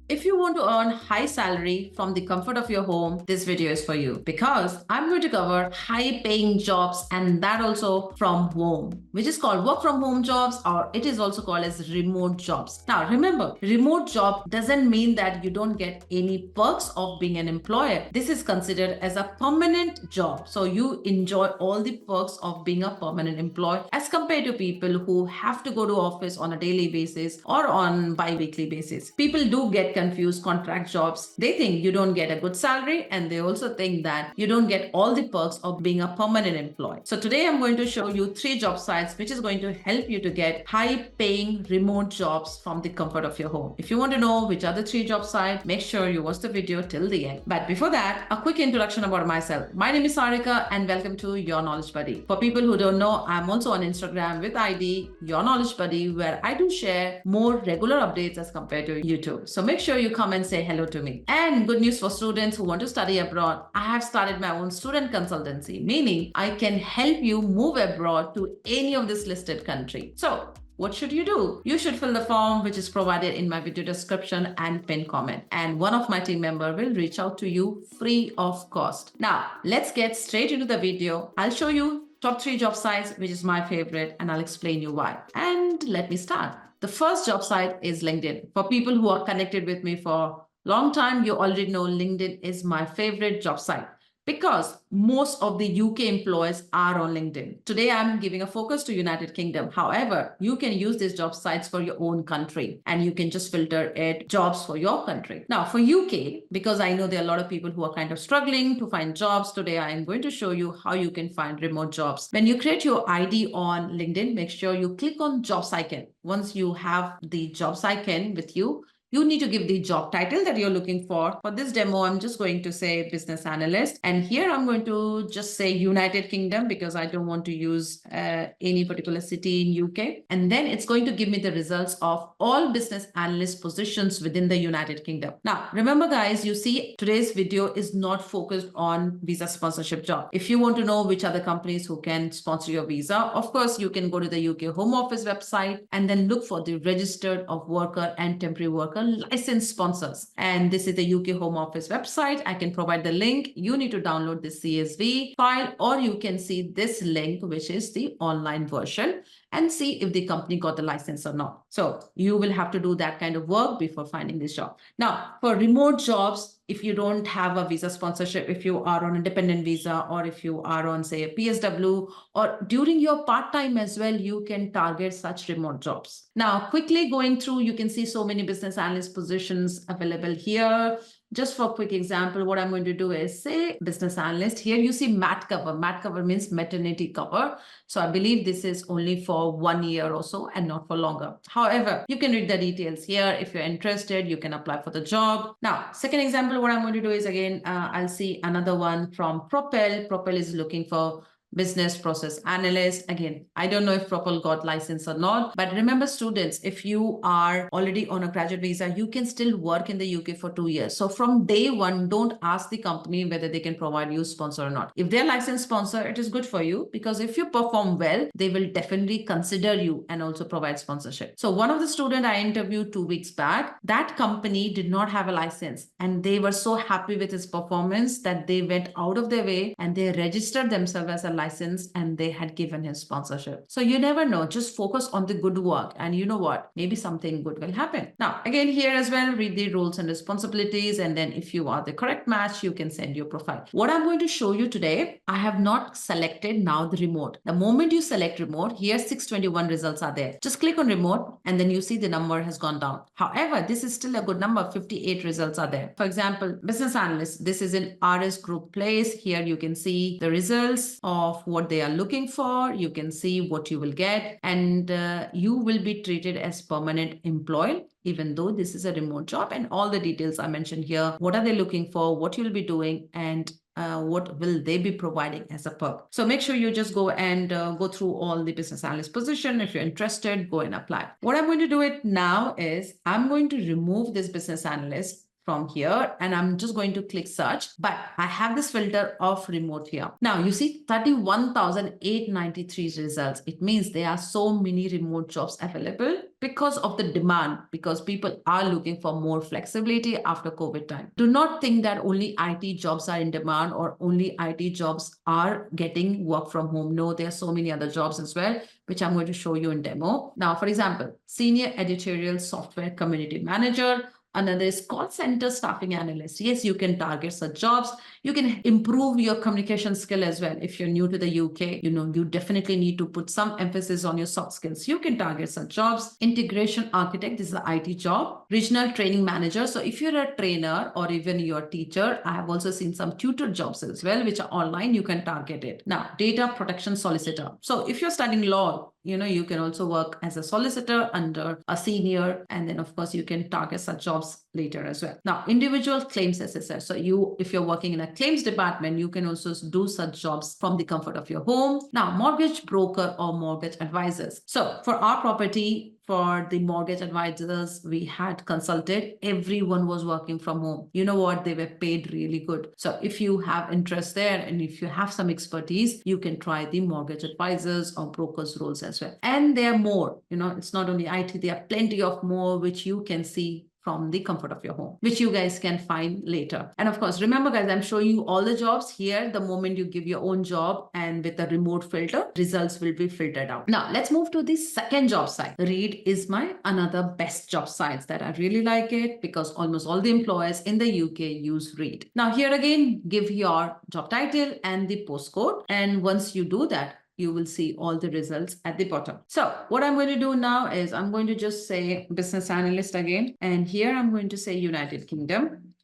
If you want to earn high salary from the comfort of your home, this video is for you because I'm going to cover high paying jobs and that also from home, which is called work from home jobs, or it is also called as remote jobs. Now, remember, remote job doesn't mean that you don't get any perks of being an employer. This is considered as a permanent job. So you enjoy all the perks of being a permanent employee as compared to people who have to go to office on a daily basis or on bi-weekly basis. People do get confused contract jobs. They think you don't get a good salary and they also think that you don't get all the perks of being a permanent employee. So today I'm going to show you 3 job sites which is going to help you to get high paying remote jobs from the comfort of your home. If you want to know which are the 3 job sites, make sure you watch the video till the end. But before that, a quick introduction about myself. My name is Sarika and welcome to Your Knowledge Buddy. For people who don't know, I'm also on Instagram with ID Your Knowledge Buddy, where I do share more regular updates as compared to YouTube. So make sure you come and say hello to me. And good news for students who want to study abroad. I have started my own student consultancy, meaning I can help you move abroad to any of this listed country. So what should you do? You should fill the form which is provided in my video description and pinned comment. And one of my team member will reach out to you free of cost. Now, let's get straight into the video. I'll show you top 3 job sites, which is my favorite, and I'll explain you why. And let me start. The first job site is LinkedIn. For people who are connected with me for a long time, you already know LinkedIn is my favorite job site because most of the UK employees are on LinkedIn. Today, I'm giving a focus to United Kingdom. However, you can use these job sites for your own country and you can just filter it jobs for your country. Now for UK, because I know there are a lot of people who are kind of struggling to find jobs, today I am going to show you how you can find remote jobs. When you create your ID on LinkedIn, make sure you click on Jobs icon. Once you have the Jobs icon with you, you need to give the job title that you're looking for. For this demo, I'm just going to say business analyst. And here I'm going to just say United Kingdom because I don't want to use any particular city in UK. And then it's going to give me the results of all business analyst positions within the United Kingdom. Now, remember guys, you see today's video is not focused on visa sponsorship job. If you want to know which are the companies who can sponsor your visa, of course, you can go to the UK Home Office website and then look for the registered of worker and temporary worker licensed sponsors. And this is the UK Home Office website. I can provide the link. You need to download the CSV file, or you can see this link, which is the online version, and see if the company got the license or not. So you will have to do that kind of work before finding this job. Now, for remote jobs, if you don't have a visa sponsorship, if you are on a dependent visa, or if you are on, say, a PSW, or during your part-time as well, you can target such remote jobs. Now, quickly going through, you can see so many business analyst positions available here. Just for a quick example, what I'm going to do is say business analyst. Here you see mat cover. Mat cover means maternity cover. So I believe this is only for 1 year or so and not for longer. However, you can read the details here. If you're interested, you can apply for the job. Now, second example, what I'm going to do is again, I'll see another one from Propel. Propel is looking for business process analyst. Again, I don't know if Propel got license or not, but remember students, if you are already on a graduate visa, you can still work in the UK for 2 years. So from day one, don't ask the company whether they can provide you sponsor or not. If they're licensed sponsor, it is good for you because if you perform well, they will definitely consider you and also provide sponsorship. So one of the student I interviewed 2 weeks back, that company did not have a license and they were so happy with his performance that they went out of their way and they registered themselves as a license and they had given his sponsorship. So you never know, just focus on the good work and you know what, maybe something good will happen. Now, again, here as well, read the roles and responsibilities. And then if you are the correct match, you can send your profile. What I'm going to show you today, I have not selected now the remote. The moment you select remote, here 621 results are there. Just click on remote and then you see the number has gone down. However, this is still a good number. 58 results are there. For example, business analyst, this is in RS Group Place. Here you can see the results of what they are looking for. You can see what you will get, and you will be treated as permanent employee, even though this is a remote job, and all the details are mentioned here. What are they looking for? What you'll be doing, and what will they be providing as a perk. So make sure you just go and go through all the business analyst position. If you're interested, go and apply. What I'm going to do it now is I'm going to remove this business analyst from here and I'm just going to click search, but I have this filter of remote here. Now you see 31,893 results. It means there are so many remote jobs available because of the demand, because people are looking for more flexibility after COVID time. Do not think that only IT jobs are in demand or only IT jobs are getting work from home. No, there are so many other jobs as well, which I'm going to show you in demo. Now, for example, senior editorial software community manager. Another is call center staffing analyst. Yes, you can target such jobs. You can improve your communication skill as well. If you're new to the UK, you definitely need to put some emphasis on your soft skills. You can target such jobs. Integration architect, this is the IT job. Regional training manager. So if you're a trainer or even you're a teacher, I have also seen some tutor jobs as well, which are online. You can target it. Now, data protection solicitor. So if you're studying law, you can also work as a solicitor under a senior, and then of course you can target such jobs later as well. Now, individual claims assessor. So if you're working in a claims department, you can also do such jobs from the comfort of your home. Now, mortgage broker or mortgage advisors. So for our property, for the mortgage advisors we had consulted, everyone was working from home. You know what? They were paid really good. So if you have interest there and if you have some expertise, you can try the mortgage advisors or brokers roles as well. And there are more, it's not only IT, there are plenty of more which you can see from the comfort of your home, which you guys can find later. And of course, remember guys, I'm showing you all the jobs here. The moment you give your own job and with a remote filter, results will be filtered out. Now let's move to the second job site. Reed is my another best job sites that I really like it because almost all the employers in the UK use Reed. Now here again, give your job title and the postcode. And once you do that, you will see all the results at the bottom. So what I'm going to do now is I'm going to just say business analyst again. And here I'm going to say United Kingdom.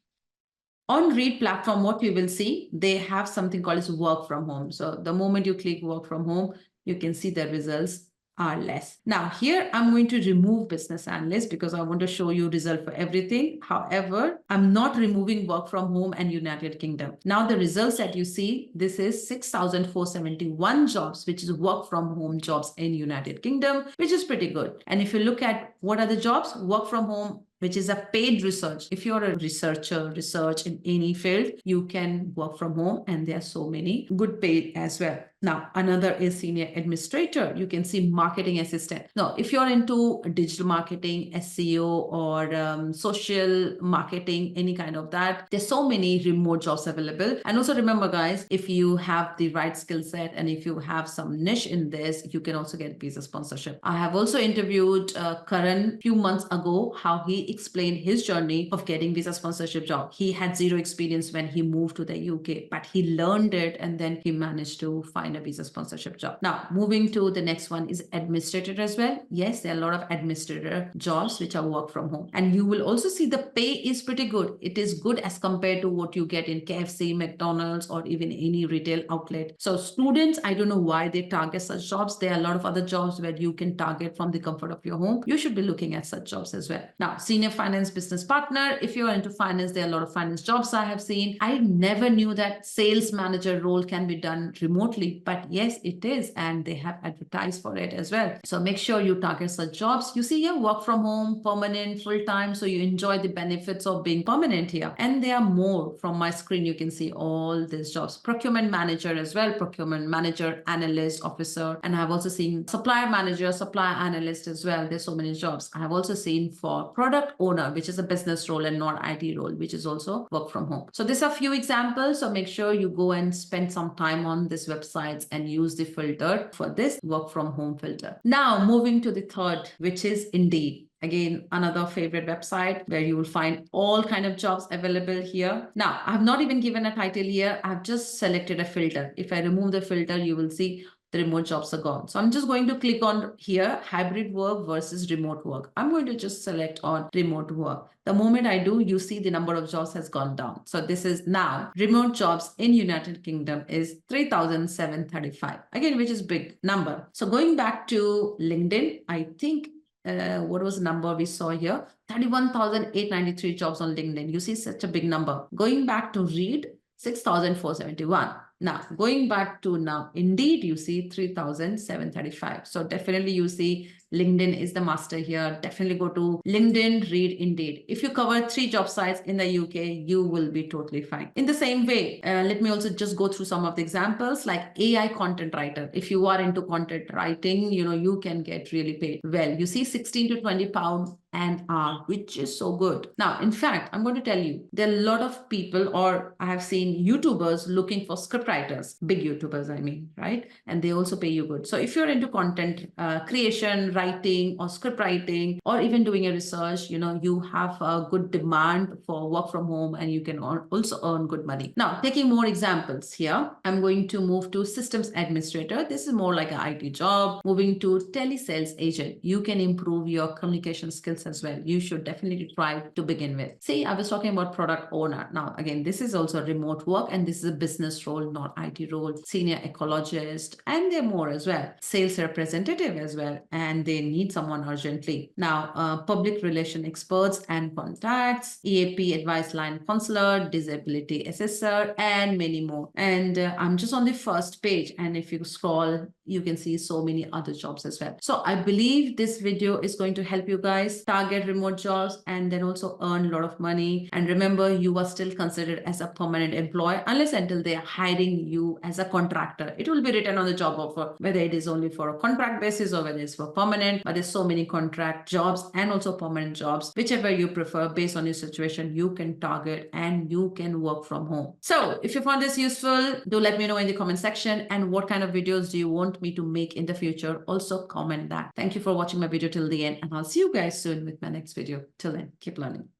On Reed platform, what you will see, they have something called as work from home. So the moment you click work from home, you can see the results are less. Now here I'm going to remove business analyst because I want to show you result for everything. However, I'm not removing work from home and United Kingdom. Now the results that you see, this is 6,471 jobs, which is work from home jobs in United Kingdom, which is pretty good. And if you look at what are the jobs, work from home, which is a paid research. If you're a researcher, research in any field, you can work from home and there are so many good paid as well. Now, another is senior administrator. You can see marketing assistant. Now, if you're into digital marketing, SEO, or social marketing, any kind of that, there's so many remote jobs available. And also remember, guys, if you have the right skill set and if you have some niche in this, you can also get visa sponsorship. I have also interviewed Karan a few months ago, how he explained his journey of getting visa sponsorship job. He had zero experience when he moved to the UK, but he learned it and then he managed to find a visa sponsorship job. Now, moving to the next one is administrator as well. Yes, there are a lot of administrator jobs which are work from home. And you will also see the pay is pretty good. It is good as compared to what you get in KFC, McDonald's, or even any retail outlet. So students, I don't know why they target such jobs. There are a lot of other jobs where you can target from the comfort of your home. You should be looking at such jobs as well. Now, senior finance business partner. If you're into finance, there are a lot of finance jobs I have seen. I never knew that sales manager role can be done remotely, but yes, it is. And they have advertised for it as well. So make sure you target such jobs. You see here, work from home, permanent, full-time. So you enjoy the benefits of being permanent here. And there are more from my screen. You can see all these jobs. Procurement manager as well. Procurement manager, analyst, officer. And I've also seen supplier manager, supplier analyst as well. There's so many jobs. I have also seen for product owner, which is a business role and not IT role, which is also work from home. So these are a few examples. So make sure you go and spend some time on these websites and use the filter for this work from home filter. Now moving to the third, which is Indeed. Again, another favorite website where you will find all kind of jobs available here. Now, I have not even given a title here. I've just selected a filter. If I remove the filter, you will see the remote jobs are gone. So I'm just going to click on here, hybrid work versus remote work. I'm going to just select on remote work. The moment I do, you see the number of jobs has gone down. So this is now remote jobs in United Kingdom is 3,735. Again, which is big number. So going back to LinkedIn, I think what was the number we saw here? 31,893 jobs on LinkedIn. You see such a big number. Going back to Reed, 6,471. Now, going back to now, Indeed, you see 3,735. So definitely you see LinkedIn is the master here. Definitely go to LinkedIn, read Indeed. If you cover 3 job sites in the UK, you will be totally fine. In the same way, let me also just go through some of the examples like AI content writer. If you are into content writing, you can get really paid well. You see 16 to 20 pounds an hour, which is so good. Now, in fact, I'm going to tell you, there are a lot of people, or I have seen YouTubers looking for script writers, big YouTubers, I mean, right? And they also pay you good. So if you're into content creation, writing, or script writing, or even doing a research, you have a good demand for work from home, and you can also earn good money. Now, taking more examples here, I'm going to move to systems administrator. This is more like an IT job. Moving to telesales agent, you can improve your communication skills as well. You should definitely try to begin with. See, I was talking about product owner. Now, again, this is also remote work, and this is a business role, not IT role. Senior ecologist, and there are more as well. Sales representative as well, and they need someone urgently. Now, public relation experts and contacts, EAP advice line counselor, disability assessor, and many more. And I'm just on the first page, and if you scroll, you can see so many other jobs as well. So I believe this video is going to help you guys target remote jobs and then also earn a lot of money. And remember, you are still considered as a permanent employee unless until they are hiring you as a contractor. It will be written on the job offer, whether it is only for a contract basis or whether it's for permanent. But there's so many contract jobs and also permanent jobs, whichever you prefer based on your situation, you can target and you can work from home. So if you found this useful, do let me know in the comment section. And what kind of videos do you want me to make in the future? Also comment that. Thank you for watching my video till the end, and I'll see you guys soon with my next video. Till then, keep learning.